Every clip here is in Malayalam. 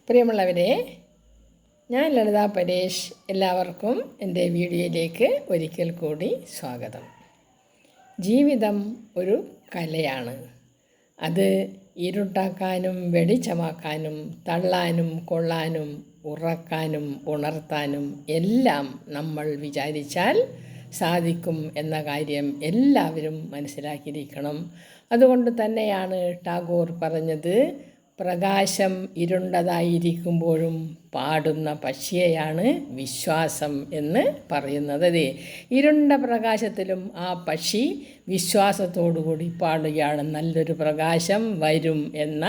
പ്രിയമുള്ളവരെ, ഞാൻ ലളിത പരേഷ്. എല്ലാവർക്കും എൻ്റെ വീഡിയോയിലേക്ക് ഒരിക്കൽ കൂടി സ്വാഗതം. ജീവിതം ഒരു കലയാണ്. അത് ഇരുട്ടാക്കാനും വെളിച്ചമാക്കാനും തള്ളാനും കൊള്ളാനും ഉറക്കാനും ഉണർത്താനും എല്ലാം നമ്മൾ വിചാരിച്ചാൽ സാധിക്കും എന്ന കാര്യം എല്ലാവരും മനസ്സിലാക്കിയിരിക്കണം. അതുകൊണ്ട് തന്നെയാണ് ടാഗോർ പറഞ്ഞത്, പ്രകാശം ഇരുണ്ടതായിരിക്കുമ്പോഴും പാടുന്ന പക്ഷിയെയാണ് വിശ്വാസം എന്ന് പറയുന്നത്. അതെ, ഇരുണ്ട പ്രകാശത്തിലും ആ പക്ഷി വിശ്വാസത്തോടുകൂടി പാടുകയാണ്. നല്ലൊരു പ്രകാശം വരും എന്ന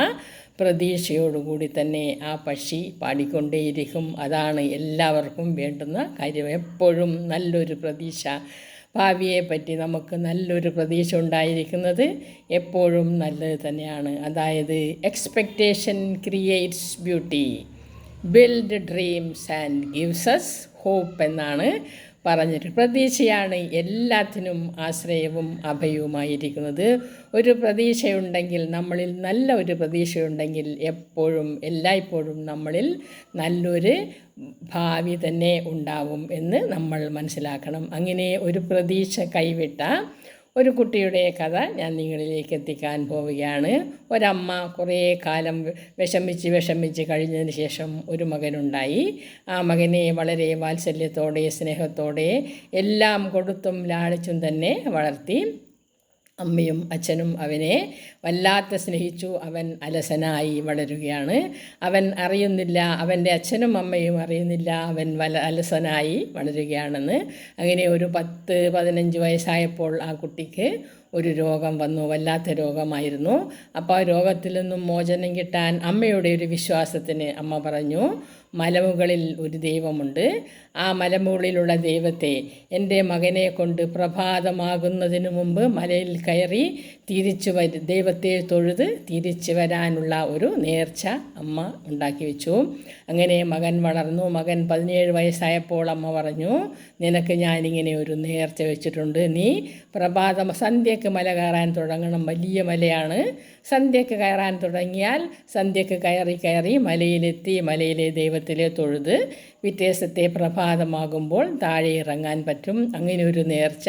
പ്രതീക്ഷയോടുകൂടി തന്നെ ആ പക്ഷി പാടിക്കൊണ്ടേയിരിക്കും. അതാണ് എല്ലാവർക്കും വേണ്ടുന്ന കാര്യം. എപ്പോഴും നല്ലൊരു പ്രതീക്ഷ, ഭാവിയെപ്പറ്റി നമുക്ക് നല്ലൊരു പ്രതീക്ഷ ഉണ്ടായിരിക്കുന്നത് എപ്പോഴും നല്ലത് തന്നെയാണ്. അതായത് expectation creates beauty, build dreams and gives us hope എന്നാണ് പറഞ്ഞിട്ട്. പ്രതീക്ഷയാണ് എല്ലാത്തിനും ആശ്രയവും അഭയവുമായിരിക്കുന്നത്. ഒരു പ്രതീക്ഷയുണ്ടെങ്കിൽ, നമ്മളിൽ നല്ല ഒരു പ്രതീക്ഷയുണ്ടെങ്കിൽ എപ്പോഴും എല്ലായ്പ്പോഴും നമ്മളിൽ നല്ലൊരു ഭാവി തന്നെ ഉണ്ടാവും എന്ന് നമ്മൾ മനസ്സിലാക്കണം. അങ്ങനെ ഒരു പ്രതീക്ഷ കൈവിട്ട ഒരു കുട്ടിയുടെ കഥ ഞാൻ നിങ്ങളിലേക്ക് എത്തിക്കാൻ പോവുകയാണ്. ഒരമ്മ കുറേ കാലം വിഷമിച്ച് കഴിഞ്ഞതിന് ശേഷം ഒരു മകനുണ്ടായി. ആ മകനെ വളരെ വാത്സല്യത്തോടെ സ്നേഹത്തോടെ എല്ലാം കൊടുത്തും ലാളിച്ചും തന്നെ വളർത്തി. അമ്മയും അച്ഛനും അവനെ വല്ലാത്ത സ്നേഹിച്ചു. അവൻ അലസനായി വളരുകയാണ്. അവൻ അറിയുന്നില്ല, അവൻ്റെ അച്ഛനും അമ്മയും അറിയുന്നില്ല അവൻ അലസനായി വളരുകയാണെന്ന്. അങ്ങനെ ഒരു 10-15 വയസ്സായപ്പോൾ ആ കുട്ടിക്ക് ഒരു രോഗം വന്നു. വല്ലാത്ത രോഗമായിരുന്നു. അപ്പോൾ ആ രോഗത്തിൽ നിന്നും മോചനം കിട്ടാൻ അമ്മയുടെ ഒരു വിശ്വാസത്തിന് അമ്മ പറഞ്ഞു, മലമുകളിൽ ഒരു ദൈവമുണ്ട്. ആ മലമുകളിലുള്ള ദൈവത്തെ, എൻ്റെ മകനെ കൊണ്ട് പ്രഭാതമാകുന്നതിന് മുമ്പ് മലയിൽ കയറി ദൈവത്തെ തൊഴുത് തിരിച്ചു വരാനുള്ള ഒരു നേർച്ച അമ്മ ഉണ്ടാക്കി വെച്ചു. അങ്ങനെ മകൻ വളർന്നു. മകൻ 17 വയസ്സായപ്പോൾ അമ്മ പറഞ്ഞു, നിനക്ക് ഞാനിങ്ങനെ ഒരു നേർച്ച വെച്ചിട്ടുണ്ട്. നീ സന്ധ്യയ്ക്ക് മല കയറാൻ തുടങ്ങണം. വലിയ മലയാണ്. സന്ധ്യയ്ക്ക് കയറാൻ തുടങ്ങിയാൽ സന്ധ്യയ്ക്ക് കയറി മലയിലെത്തി മലയിലെ ദൈവത്തിലെ തൊഴുത് വ്യത്യാസത്തെ പ്രഭാതമാകുമ്പോൾ താഴെ ഇറങ്ങാൻ പറ്റും. അങ്ങനെ ഒരു നേർച്ച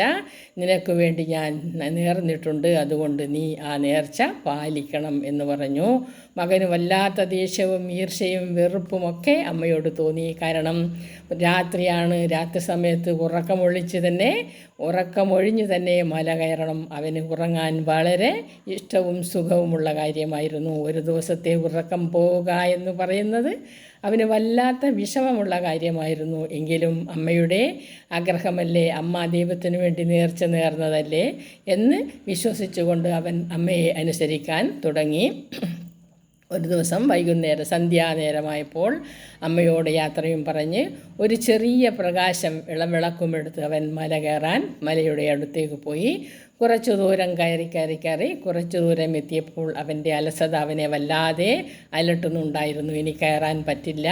നിനക്ക് വേണ്ടി ഞാൻ നേർന്നിട്ടുണ്ട്. അതുകൊണ്ട് നീ ആ നേർച്ച പാലിക്കണം എന്ന് പറഞ്ഞു. മകന് വല്ലാത്ത ദേഷ്യവും ഈർഷ്യയും വെറുപ്പുമൊക്കെ അമ്മയോട് തോന്നി. കാരണം രാത്രിയാണ്. രാത്രി സമയത്ത് ഉറക്കമൊഴിഞ്ഞ് തന്നെ മല കയറണം. അവന് ഉറങ്ങാൻ വളരെ ഇഷ്ടവും സുഖവുമുള്ള കാര്യമായിരുന്നു. ഒരു ദിവസത്തെ ഉറക്കം പോവുക എന്ന് പറയുന്നത് അവന് വല്ലാത്ത വിഷമമുള്ള കാര്യമായിരുന്നു. എങ്കിലും അമ്മയുടെ ആഗ്രഹമല്ലേ, അമ്മ ദൈവത്തിനു വേണ്ടി നേർച്ച നേർന്നതല്ലേ എന്ന് വിശ്വസിച്ചുകൊണ്ട് അവൻ അമ്മയെ അനുസരിക്കാൻ തുടങ്ങി. ഒരു ദിവസം വൈകുന്നേരം സന്ധ്യാനേരമായപ്പോൾ അമ്മയോട് യാത്രയും പറഞ്ഞ് ഒരു ചെറിയ പ്രകാശം വിളക്കുമെടുത്ത് അവൻ മല കയറാൻ മലയുടെ അടുത്തേക്ക് പോയി. കുറച്ചു ദൂരം കയറി കുറച്ചു ദൂരം എത്തിയപ്പോൾ അവൻ്റെ അലസത അവനെ വല്ലാതെ അലട്ടുന്നുണ്ടായിരുന്നു. ഇനി കയറാൻ പറ്റില്ല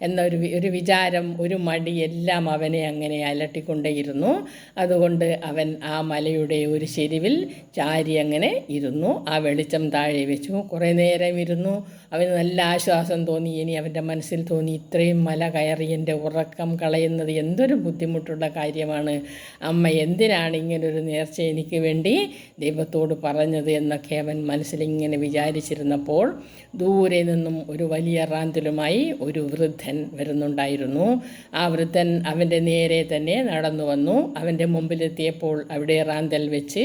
എന്നൊരു വിചാരം, ഒരു മടി എല്ലാം അവനെ അങ്ങനെ അലട്ടിക്കൊണ്ടേയിരുന്നു. അതുകൊണ്ട് അവൻ ആ മലയുടെ ഒരു ചെരുവിൽ ചാരി അങ്ങനെ ഇരുന്നു. ആ വെളിച്ചം താഴെ വെച്ചു. കുറേ നേരം ഇരുന്നു. അവന് നല്ല ആശ്വാസം തോന്നി. ഇനി അവൻ്റെ മനസ്സിൽ തോന്നി, ഇത്രയും മല കയറി എൻ്റെ ഉറക്കം കളയുന്നത് എന്തൊരു ബുദ്ധിമുട്ടുള്ള കാര്യമാണ്. അമ്മ എന്തിനാണ് ഇങ്ങനൊരു നേർച്ച എനിക്ക് വേണ്ടി ദൈവത്തോട് പറഞ്ഞത് എന്നൊക്കെ അവൻ മനസ്സിലിങ്ങനെ വിചാരിച്ചിരുന്നപ്പോൾ ദൂരെ നിന്നും ഒരു വലിയ റാന്തലുമായി ഒരു വൃദ്ധൻ വരുന്നുണ്ടായിരുന്നു. ആ വൃദ്ധൻ അവൻ്റെ നേരെ തന്നെ നടന്നു വന്നു. അവൻ്റെ മുമ്പിലെത്തിയപ്പോൾ അവിടെ റാന്തൽ വെച്ച്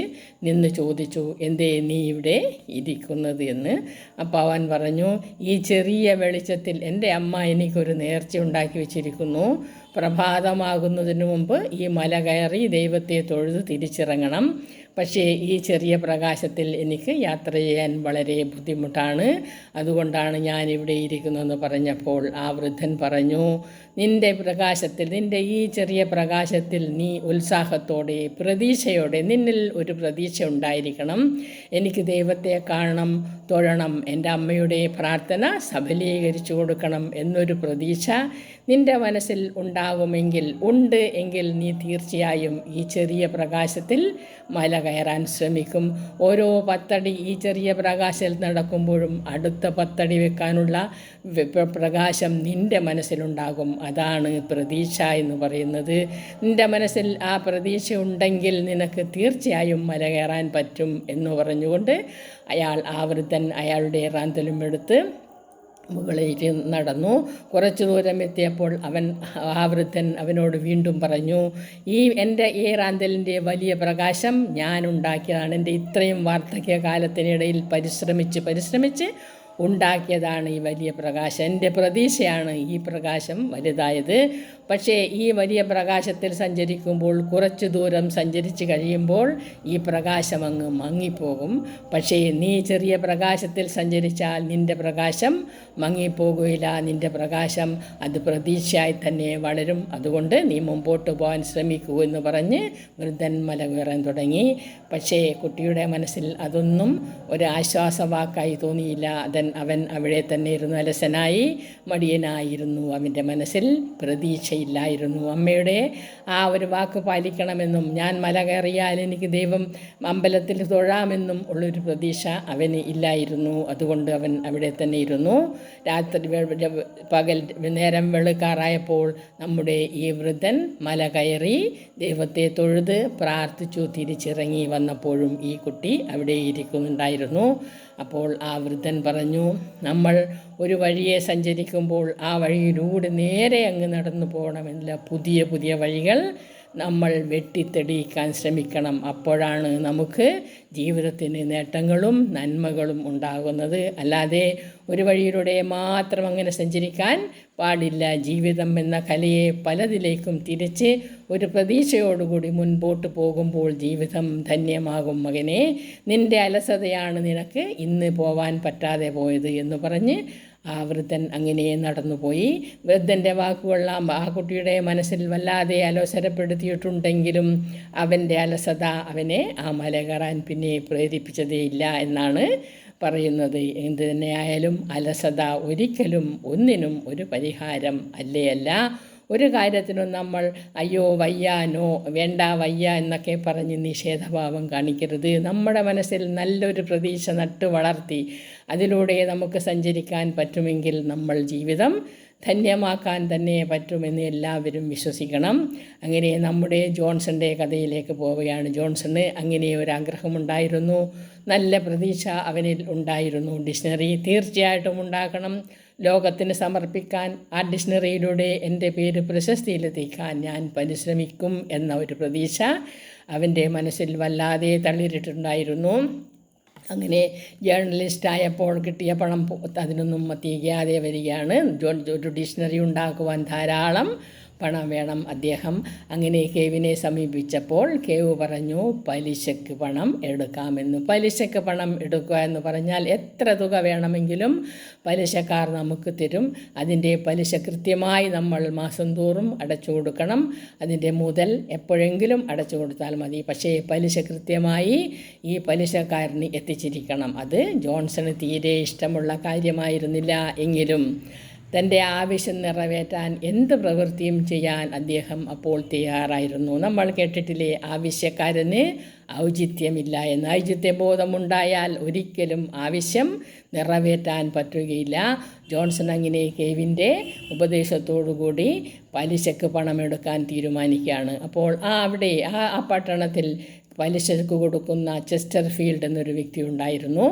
നിന്ന് ചോദിച്ചു, എന്തേ നീ ഇവിടെ ഇരിക്കുന്നത് എന്ന്. അപ്പോൾ അവൻ പറഞ്ഞു, ഈ ചെറിയ വെളിച്ചത്തിൽ എൻ്റെ അമ്മ എനിക്കൊരു നേർച്ച ഉണ്ടാക്കി വെച്ചിരിക്കുന്നു. പ്രഭാതമാകുന്നതിന് മുമ്പ് ഈ മല കയറി ദൈവത്തെ തൊഴുത് തിരിച്ചിറങ്ങണം. പക്ഷേ ഈ ചെറിയ പ്രകാശത്തിൽ എനിക്ക് യാത്ര ചെയ്യാൻ വളരെ ബുദ്ധിമുട്ടാണ്. അതുകൊണ്ടാണ് ഞാനിവിടെ ഇരിക്കുന്നതെന്ന് പറഞ്ഞപ്പോൾ ആ വൃദ്ധൻ പറഞ്ഞു, നിൻ്റെ ഈ ചെറിയ പ്രകാശത്തിൽ നീ ഉത്സാഹത്തോടെ പ്രതീക്ഷയോടെ, നിന്നിൽ ഒരു പ്രതീക്ഷ ഉണ്ടായിരിക്കണം. എനിക്ക് ദൈവത്തെ കാണണം, തൊഴണം, എൻ്റെ അമ്മയുടെ പ്രാർത്ഥന സഫലീകരിച്ചു കൊടുക്കണം എന്നൊരു പ്രതീക്ഷ നിൻ്റെ മനസ്സിൽ ഉണ്ട് എങ്കിൽ നീ തീർച്ചയായും ഈ ചെറിയ പ്രകാശത്തിൽ മല കയറാൻ ശ്രമിക്കും. ഓരോ 10 അടി ഈ ചെറിയ പ്രകാശത്തിൽ നടക്കുമ്പോഴും അടുത്ത 10 അടി വെക്കാനുള്ള പ്രകാശം നിൻ്റെ മനസ്സിലുണ്ടാകും. അതാണ് പ്രതീക്ഷ എന്ന് പറയുന്നത്. നിൻ്റെ മനസ്സിൽ ആ പ്രതീക്ഷ ഉണ്ടെങ്കിൽ നിനക്ക് തീർച്ചയായും മല കയറാൻ പറ്റും എന്ന് പറഞ്ഞുകൊണ്ട് ആ വൃദ്ധൻ അയാളുടെ റാന്തലും എടുത്ത് മുകളിലേക്ക് നടന്നു. കുറച്ചു ദൂരം എത്തിയപ്പോൾ ആ വൃദ്ധൻ അവനോട് വീണ്ടും പറഞ്ഞു, എൻ്റെ ഈ റാന്തലിൻ്റെ വലിയ പ്രകാശം ഞാൻ ഉണ്ടാക്കിയതാണ്. എൻ്റെ ഇത്രയും വാർദ്ധക്യകാലത്തിനിടയിൽ പരിശ്രമിച്ച് ഉണ്ടാക്കിയതാണ് ഈ വലിയ പ്രകാശം. എൻ്റെ പ്രതീക്ഷയാണ് ഈ പ്രകാശം വലുതായത്. പക്ഷേ ഈ വലിയ പ്രകാശത്തിൽ സഞ്ചരിക്കുമ്പോൾ കുറച്ചു ദൂരം സഞ്ചരിച്ച് കഴിയുമ്പോൾ ഈ പ്രകാശം അങ്ങ് മങ്ങിപ്പോകും. പക്ഷേ നീ ചെറിയ പ്രകാശത്തിൽ സഞ്ചരിച്ചാൽ നിൻ്റെ പ്രകാശം മങ്ങിപ്പോകുകയില്ല. നിൻ്റെ പ്രകാശം അത് പ്രതീക്ഷയായി തന്നെ വളരും. അതുകൊണ്ട് നീ മുമ്പോട്ട് പോകാൻ ശ്രമിക്കൂ എന്ന് പറഞ്ഞ് വൃദ്ധൻ മല കയറാൻ തുടങ്ങി. പക്ഷേ കുട്ടിയുടെ മനസ്സിൽ അതൊന്നും ഒരു ആശ്വാസവാക്കായി തോന്നിയില്ല. അവൻ അവിടെ തന്നെ ഇരുന്നു അലസനായി മടിയനായിരുന്നു. അവൻ്റെ മനസ്സിൽ പ്രതീക്ഷയില്ലായിരുന്നു. അമ്മയുടെ ആ ഒരു വാക്ക് പാലിക്കണമെന്നും ഞാൻ മല കയറിയാൽ എനിക്ക് ദൈവം അമ്പലത്തിൽ തൊഴാമെന്നും ഉള്ളൊരു പ്രതീക്ഷ അവന് ഇല്ലായിരുന്നു. അതുകൊണ്ട് അവൻ അവിടെ തന്നെ ഇരുന്നു. നേരം വെളുക്കാറായപ്പോൾ നമ്മുടെ ഈ വൃദ്ധൻ മല കയറി ദൈവത്തെ തൊഴുത് പ്രാർത്ഥിച്ചു തിരിച്ചിറങ്ങി വന്നപ്പോഴും ഈ കുട്ടി അവിടെ ഇരിക്കുന്നുണ്ടായിരുന്നു. അപ്പോൾ ആ വൃദ്ധൻ പറഞ്ഞു, നമ്മൾ ഒരു വഴിയെ സഞ്ചരിക്കുമ്പോൾ ആ വഴിയിലൂടെ നേരെ അങ്ങ് നടന്നു പോകണമെന്നില്ല. പുതിയ വഴികൾ നമ്മൾ വെട്ടിത്തെളിയിക്കാൻ ശ്രമിക്കണം. അപ്പോഴാണ് നമുക്ക് ജീവിതത്തിന് നേട്ടങ്ങളും നന്മകളും ഉണ്ടാകുന്നത്. അല്ലാതെ ഒരു വഴിയിലൂടെ മാത്രം അങ്ങനെ സഞ്ചരിക്കാൻ പാടില്ല. ജീവിതം എന്ന കലയെ പലതിലേക്കും തിരിച്ച് ഒരു പ്രതീക്ഷയോടുകൂടി മുൻപോട്ട് പോകുമ്പോൾ ജീവിതം ധന്യമാകും. മകനെ, നിൻ്റെ അലസതയാണ് നിനക്ക് ഇന്ന് പോവാൻ പറ്റാതെ പോയത് എന്ന് പറഞ്ഞ് ആ വൃദ്ധൻ അങ്ങനെ നടന്നുപോയി. വൃദ്ധൻ്റെ വാക്കുകളെല്ലാം ആ കുട്ടിയുടെ മനസ്സിൽ വല്ലാതെ അലോസരപ്പെടുത്തിയിട്ടുണ്ടെങ്കിലും അവൻ്റെ അലസത അവനെ ആ മല കയറാൻ പിന്നെ പ്രേരിപ്പിച്ചതേയില്ല എന്നാണ് പറയുന്നത്. എന്ത് തന്നെയായാലും അലസത ഒരിക്കലും ഒന്നിനും ഒരു പരിഹാരം അല്ല. ഒരു കാര്യത്തിനും നമ്മൾ അയ്യോ വയ്യ, നോ വേണ്ട വയ്യ എന്നൊക്കെ പറഞ്ഞ് നിഷേധഭാവം കാണിക്കരുത്. നമ്മുടെ മനസ്സിൽ നല്ലൊരു പ്രതീക്ഷ നട്ടു വളർത്തി അതിലൂടെ നമുക്ക് സഞ്ചരിക്കാൻ പറ്റുമെങ്കിൽ നമ്മൾ ജീവിതം ധന്യമാക്കാൻ തന്നെ പറ്റുമെന്ന് എല്ലാവരും വിശ്വസിക്കണം. അങ്ങനെ നമ്മുടെ ജോൺസൻ്റെ കഥയിലേക്ക് പോവുകയാണ്. ജോൺസണ് അങ്ങനെ ഒരു ആഗ്രഹമുണ്ടായിരുന്നു, നല്ല പ്രതീക്ഷ അവനിൽ ഉണ്ടായിരുന്നു. ഡിക്ഷണറി തീർച്ചയായിട്ടും ഉണ്ടാക്കണം, ലോകത്തിന് സമർപ്പിക്കാൻ. ആ ഡിക്ഷണറിയിലൂടെ എൻ്റെ പേര് പ്രശസ്തിയിലെത്തിക്കാൻ ഞാൻ പരിശ്രമിക്കും എന്ന ഒരു പ്രതീക്ഷ അവൻ്റെ മനസ്സിൽ വല്ലാതെ തള്ളിയിട്ടുണ്ടായിരുന്നു. അങ്ങനെ ജേർണലിസ്റ്റായപ്പോൾ കിട്ടിയ പണം അതിനൊന്നും തികയാതെ വരികയാണ്. ഒരു ഡിക്ഷണറി ഉണ്ടാക്കുവാൻ ധാരാളം പണം വേണം. അദ്ദേഹം അങ്ങനെ കേവിനെ സമീപിച്ചപ്പോൾ കേവ് പറഞ്ഞു, പലിശക്ക് പണം എടുക്കാമെന്ന്. പലിശക്ക് പണം എടുക്കുക എന്ന് പറഞ്ഞാൽ എത്ര തുക വേണമെങ്കിലും പലിശക്കാർ നമുക്ക് തരും. അതിൻ്റെ പലിശ കൃത്യമായി നമ്മൾ മാസം തോറും അടച്ചു കൊടുക്കണം. അതിൻ്റെ മുതൽ എപ്പോഴെങ്കിലും അടച്ചു കൊടുത്താൽ മതി. പക്ഷേ പലിശ കൃത്യമായി ഈ പലിശക്കാരന് എത്തിച്ചിരിക്കണം. അത് ജോൺസണ് തീരെ ഇഷ്ടമുള്ള കാര്യമായിരുന്നില്ല. എങ്കിലും തൻ്റെ ആവശ്യം നിറവേറ്റാൻ എന്ത് പ്രവൃത്തിയും ചെയ്യാൻ അദ്ദേഹം അപ്പോൾ തയ്യാറായിരുന്നു. നമ്മൾ കേട്ടിട്ടില്ലേ, ആവശ്യക്കാരന് ഔചിത്യമില്ല എന്ന്. ഔചിത്യബോധമുണ്ടായാൽ ഒരിക്കലും ആവശ്യം നിറവേറ്റാൻ പറ്റുകയില്ല. ജോൺസൺ അങ്ങനെ കേവിൻ്റെ ഉപദേശത്തോടുകൂടി പലിശക്ക് പണമെടുക്കാൻ തീരുമാനിക്കുകയാണ്. അപ്പോൾ അവിടെ ആ പട്ടണത്തിൽ പലിശക്ക് കൊടുക്കുന്ന ചെസ്റ്റർഫീൽഡ് എന്നൊരു വ്യക്തി ഉണ്ടായിരുന്നു.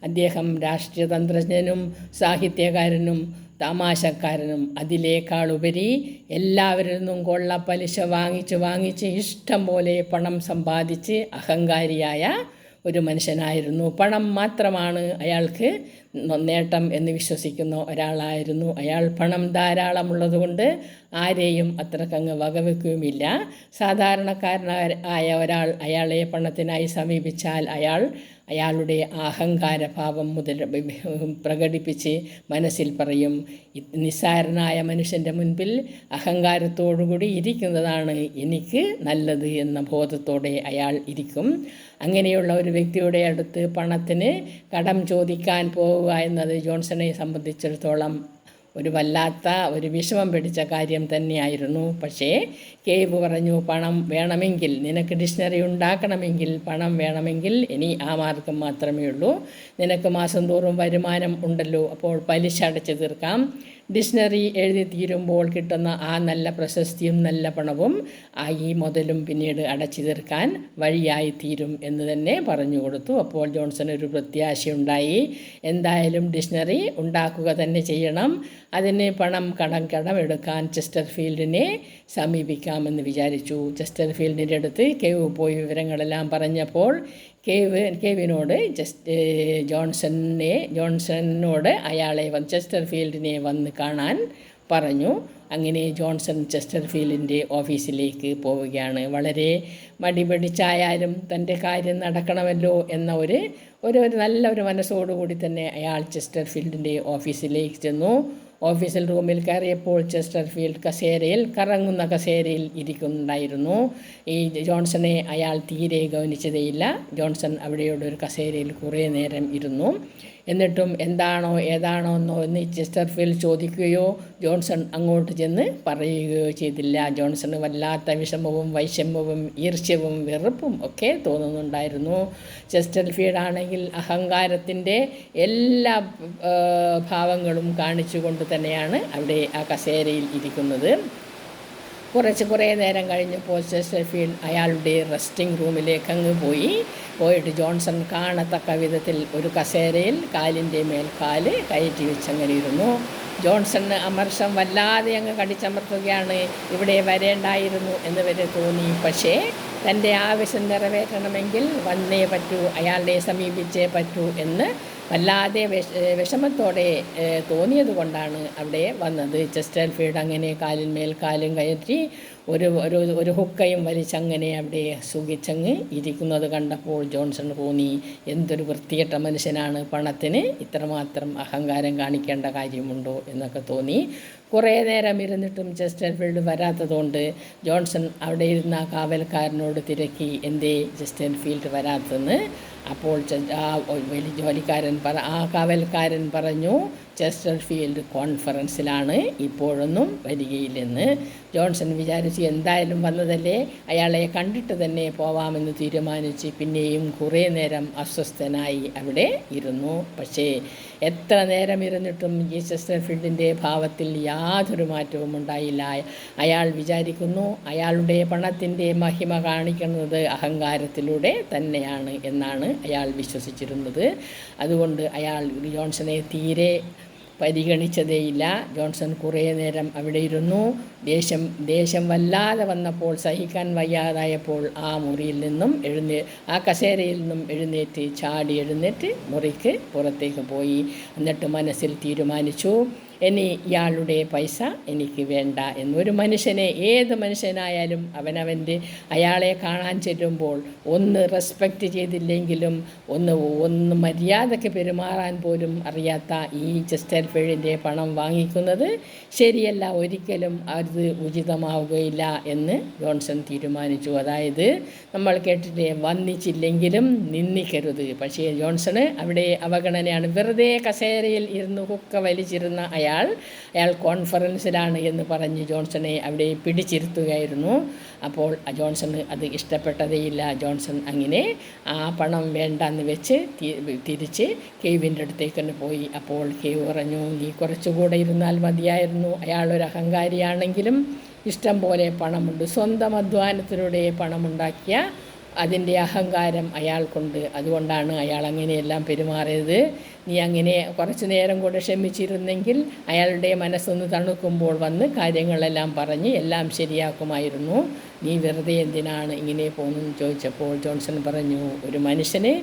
അദ്ദേഹം രാഷ്ട്രീയ തന്ത്രജ്ഞനും സാഹിത്യകാരനും തമാശക്കാരനും അതിലേക്കാളുപരി എല്ലാവരിൽ നിന്നും കൊള്ള പലിശ വാങ്ങിച്ച് ഇഷ്ടം പോലെ പണം സമ്പാദിച്ച് അഹങ്കാരിയായ ഒരു മനുഷ്യനായിരുന്നു. പണം മാത്രമാണ് അയാൾക്ക് നേട്ടം എന്ന് വിശ്വസിക്കുന്ന ഒരാളായിരുന്നു അയാൾ. പണം ധാരാളമുള്ളതുകൊണ്ട് ആരെയും അത്രക്കങ്ങ് വകവെക്കുകയുമില്ല. സാധാരണക്കാരനായ ഒരാൾ അയാളെ പണത്തിനായി സമീപിച്ചാൽ അയാളുടെ അഹങ്കാരഭാവം പ്രകടിപ്പിച്ച് മനസ്സിൽ പറയും, നിസ്സാരനായ മനുഷ്യൻ്റെ മുൻപിൽ അഹങ്കാരത്തോടുകൂടി ഇരിക്കുന്നതാണ് എനിക്ക് നല്ലത് എന്ന ബോധത്തോടെ അയാൾ ഇരിക്കും. അങ്ങനെയുള്ള ഒരു വ്യക്തിയുടെ അടുത്ത് പണത്തിന് കടം ചോദിക്കാൻ പോവുക എന്നത് ജോൺസണെ സംബന്ധിച്ചിടത്തോളം ഒരു വല്ലാത്ത ഒരു വിഷമം പിടിച്ച കാര്യം തന്നെയായിരുന്നു. പക്ഷേ കേവ് പറഞ്ഞു, പണം വേണമെങ്കിൽ, നിനക്ക് ഡിക്ഷണറി ഉണ്ടാക്കണമെങ്കിൽ പണം വേണമെങ്കിൽ ഇനി ആ മാർഗം മാത്രമേ ഉള്ളൂ. നിനക്ക് മാസം തോറും വരുമാനം ഉണ്ടല്ലോ, അപ്പോൾ പലിശ അടച്ചു തീർക്കാം. ഡിക്ഷണറി എഴുതി തീരുമ്പോൾ കിട്ടുന്ന ആ നല്ല പ്രശസ്തിയും നല്ല പണവും ഈ മുതലും പിന്നീട് അടച്ചു തീർക്കാൻ വഴിയായി തീരും എന്ന് തന്നെ പറഞ്ഞു കൊടുത്തു. അപ്പോൾ ജോൺസൺ ഒരു പ്രത്യാശയുണ്ടായി. എന്തായാലും ഡിക്ഷണറി ഉണ്ടാക്കുക തന്നെ ചെയ്യണം. അതിന് പണം കടമെടുക്കാൻ ചെസ്റ്റർഫീൽഡിനെ സമീപിക്കാമെന്ന് വിചാരിച്ചു. ചെസ്റ്റർഫീൽഡിൻ്റെ അടുത്ത് കേവ് പോയി വിവരങ്ങളെല്ലാം പറഞ്ഞപ്പോൾ കേവിനോട് ജോൺസണിനോട് ചെസ്റ്റർഫീൽഡിനെ വന്ന് കാണാൻ പറഞ്ഞു. അങ്ങനെ ജോൺസൺ ചെസ്റ്റർഫീൽഡിൻ്റെ ഓഫീസിലേക്ക് പോവുകയാണ്. വളരെ മടി പിടിച്ചായാലും തൻ്റെ കാര്യം നടക്കണമല്ലോ എന്ന ഒരു നല്ലൊരു മനസ്സോടുകൂടി തന്നെ അയാൾ ചെസ്റ്റർഫീൽഡിൻ്റെ ഓഫീസിലേക്ക് ചെന്നു. ഓഫീസിൽ റൂമിൽ കയറിയപ്പോൾ ചെസ്റ്റർഫീൽഡ് കറങ്ങുന്ന കസേരയിൽ ഇരിക്കുന്നുണ്ടായിരുന്നു. ഈ ജോൺസണെ അയാൾ തീരെ ഗൗനിച്ചതേയില്ല. ജോൺസൺ അവിടെയുള്ള ഒരു കസേരയിൽ കുറേ നേരം ഇരുന്നു. എന്നിട്ടും എന്താണോ ഏതാണോ എന്ന് ചെസ്റ്റർഫീൽഡ് ചോദിക്കുകയോ ജോൺസൺ അങ്ങോട്ട് ചെന്ന് പറയുകയോ ചെയ്തില്ല. ജോൺസണ് വല്ലാത്ത വിഷമവും വൈഷമ്യവും ഈർഷ്യവും വെറുപ്പും ഒക്കെ തോന്നുന്നുണ്ടായിരുന്നു. ചെസ്റ്റർഫീൽഡ് ആണെങ്കിൽ അഹങ്കാരത്തിൻ്റെ എല്ലാ ഭാവങ്ങളും കാണിച്ചുകൊണ്ട് തന്നെയാണ് അവിടെ ആ കസേരയിൽ ഇരിക്കുന്നത്. കുറേ നേരം കഴിഞ്ഞപ്പോൾ ചെസ്റ്റർഫീൽഡ് അയാളുടെ റെസ്റ്റിംഗ് റൂമിലേക്ക് അങ്ങ് പോയിട്ട് ജോൺസൺ കാണത്തക്ക വിധത്തിൽ ഒരു കസേരയിൽ കാലിൻ്റെ മേൽ കാല് കയറ്റി വെച്ചങ്ങനെ ഇരുന്നു. ജോൺസണ് അമർഷം വല്ലാതെ അങ്ങ് കടിച്ചമർത്തുകയാണ്. ഇവിടെ വരേണ്ടായിരുന്നു എന്ന് വരെ തോന്നി. പക്ഷേ തൻ്റെ ആവശ്യം നിറവേറ്റണമെങ്കിൽ വന്നേ പറ്റൂ, അയാളെ സമീപിച്ചേ പറ്റൂ എന്ന് വല്ലാതെ വിഷമത്തോടെ തോന്നിയത് കൊണ്ടാണ് അവിടെ വന്നത്. ചെസ്റ്റർഫീൽഡ് അങ്ങനെ കാലിന്മേൽ കാലും കയറ്റി ഒരു ഹുക്കയും വലിച്ചങ്ങനെ അവിടെ സുഖിച്ചങ്ങ് ഇരിക്കുന്നത് കണ്ടപ്പോൾ ജോൺസൺ തോന്നി, എന്തൊരു വൃത്തികെട്ട മനുഷ്യനാണ്, പണത്തിന് ഇത്രമാത്രം അഹങ്കാരം കാണിക്കേണ്ട കാര്യമുണ്ടോ എന്നൊക്കെ തോന്നി. കുറേ നേരം ഇരുന്നിട്ടും ചെസ്റ്റർഫീൽഡ് വരാത്തതുകൊണ്ട് ജോൺസൺ അവിടെ ഇരുന്ന കാവൽക്കാരനോട് തിരക്കി, എന്തേ ചെസ്റ്റർഫീൽഡ് വരാത്തതെന്ന്. അപ്പോൾ വലിയ ജോലിക്കാരൻ ആ കാവൽക്കാരൻ പറഞ്ഞു, ചെസ്റ്റർഫീൽഡ് കോൺഫറൻസിലാണ്, ഇപ്പോഴൊന്നും വരികയില്ലെന്ന്. ജോൺസൺ വിചാരിച്ച് എന്തായാലും വന്നതല്ലേ, അയാളെ കണ്ടിട്ട് തന്നെ പോവാമെന്ന് തീരുമാനിച്ച് പിന്നെയും കുറേ നേരം അസ്വസ്ഥനായി അവിടെ ഇരുന്നു. പക്ഷേ എത്ര നേരം ഇരുന്നിട്ടും ഈ ചെസ്റ്റർഫീൽഡിൻ്റെ ഭാവത്തിൽ യാതൊരു മാറ്റവും ഉണ്ടായില്ല. അയാൾ വിചാരിക്കുന്നു അയാളുടെ പണത്തിൻ്റെ മഹിമ കാണിക്കുന്നത് അഹങ്കാരത്തിലൂടെ തന്നെയാണ് എന്നാണ് അയാൾ വിശ്വസിച്ചിരുന്നത്. അതുകൊണ്ട് അയാൾ ജോൺസനെ തീരെ പരിഗണിച്ചതേയില്ല. ജോൺസൺ കുറേ നേരം അവിടെ ഇരുന്നു. ദേഷ്യം വല്ലാതെ വന്നപ്പോൾ, സഹിക്കാൻ വയ്യാതായപ്പോൾ ആ മുറിയിൽ നിന്നും ആ കസേരയിൽ നിന്നും എഴുന്നേറ്റ് മുറിക്ക് പുറത്തേക്ക് പോയി. എന്നിട്ട് മനസ്സിൽ തീരുമാനിച്ചു, ഇനി ഇയാളുടെ പൈസ എനിക്ക് വേണ്ട എന്നൊരു മനുഷ്യനെ, ഏത് മനുഷ്യനായാലും അയാളെ കാണാൻ ചെല്ലുമ്പോൾ ഒന്ന് റെസ്പെക്റ്റ് ചെയ്തില്ലെങ്കിലും ഒന്ന് മര്യാദയ്ക്ക് പെരുമാറാൻ പോലും അറിയാത്ത ഈ ചെസ്റ്റർഫീൽഡിൻ്റെ പണം വാങ്ങിക്കുന്നത് ശരിയല്ല, ഒരിക്കലും അത് ഉചിതമാവുകയില്ല എന്ന് ജോൺസൺ തീരുമാനിച്ചു. അതായത് നമ്മൾ കേട്ടില്ലേ, വന്നിച്ചില്ലെങ്കിലും നിന്ദിക്കരുത്. പക്ഷേ ജോൺസണ് അവിടെ അവഗണനയാണ്. വെറുതെ കസേരയിൽ ഇരുന്ന് ഹുക്ക വലിച്ചിരുന്ന അയാൾ കോൺഫറൻസിലാണ് എന്ന് പറഞ്ഞ് ജോൺസനെ അവിടെ പിടിച്ചിരുത്തുകയായിരുന്നു. അപ്പോൾ ജോൺസണ് അത് ഇഷ്ടപ്പെട്ടതേയില്ല. ജോൺസൺ അങ്ങനെ ആ പണം വേണ്ടെന്ന് വെച്ച് തിരിച്ച് കേവിൻ്റെ അടുത്തേക്ക് തന്നെ പോയി. അപ്പോൾ കേവ് പറഞ്ഞു, നീ കുറച്ചുകൂടെ ഇരുന്നാൽ മതിയായിരുന്നു. അയാളൊരു അഹങ്കാരിയാണെങ്കിലും ഇഷ്ടം പോലെ പണമുണ്ട്, സ്വന്തം അധ്വാനത്തിലൂടെ പണമുണ്ടാക്കിയ അതിൻ്റെ അഹങ്കാരം അയാൾക്കുണ്ട്. അതുകൊണ്ടാണ് അയാൾ അങ്ങനെയെല്ലാം പെരുമാറിയത്. നീ അങ്ങനെ കുറച്ച് നേരം കൂടെ ക്ഷമിച്ചിരുന്നെങ്കിൽ അയാളുടെ മനസ്സൊന്ന് തണുക്കുമ്പോൾ വന്ന് കാര്യങ്ങളെല്ലാം പറഞ്ഞ് എല്ലാം ശരിയാക്കുമായിരുന്നു. നീ വെറുതെ എന്തിനാണ് ഇങ്ങനെ പോകുന്നതെന്ന് ചോദിച്ചപ്പോൾ ജോൺസൺ പറഞ്ഞു, ഒരു മനുഷ്യനെ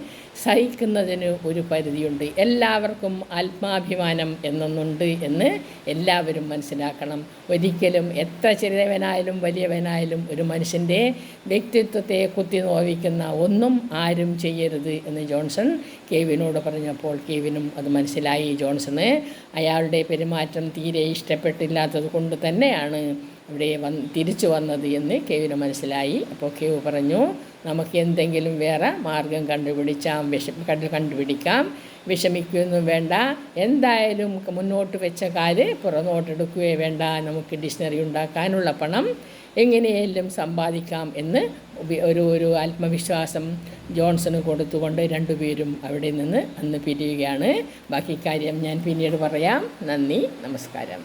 സഹിക്കുന്നതിന് ഒരു പരിധിയുണ്ട്, എല്ലാവർക്കും ആത്മാഭിമാനം എന്നൊന്നുണ്ട് എന്ന് എല്ലാവരും മനസ്സിലാക്കണം. ഒരിക്കലും എത്ര ചെറിയവനായാലും വലിയവനായാലും ഒരു മനുഷ്യൻ്റെ വ്യക്തിത്വത്തെ കുത്തി നോവിക്കുന്ന ഒന്നും ആരും ചെയ്യരുത് എന്ന് ജോൺസൺ കെവിനോട് പറഞ്ഞപ്പോൾ കെവിനും അത് മനസ്സിലായി. ജോൺസണ് അയാളുടെ പെരുമാറ്റം തീരെ ഇഷ്ടപ്പെട്ടില്ലാത്തത് കൊണ്ട് തന്നെയാണ് ഇവിടെ തിരിച്ചു വന്നത് എന്ന് കെവിന് മനസ്സിലായി. അപ്പോൾ കെവ് പറഞ്ഞു, നമുക്ക് എന്തെങ്കിലും വേറെ മാർഗം കണ്ടുപിടിക്കാം, വിഷമിക്കുകയൊന്നും വേണ്ട, എന്തായാലും മുന്നോട്ട് വെച്ച കാല് പുറന്നോട്ടെടുക്കുകയോ വേണ്ട, നമുക്ക് ഡിക്ഷണറി ഉണ്ടാക്കാനുള്ള പണം എങ്ങനെയെങ്കിലും സമ്പാദിക്കാം എന്ന് ഒരു ആത്മവിശ്വാസം ജോൺസണ് കൊടുത്തുകൊണ്ട് രണ്ടുപേരും അവിടെ നിന്ന് അന്ന് പിരിയുകയാണ്. ബാക്കി കാര്യം ഞാൻ പിന്നീട് പറയാം. നന്ദി, നമസ്കാരം.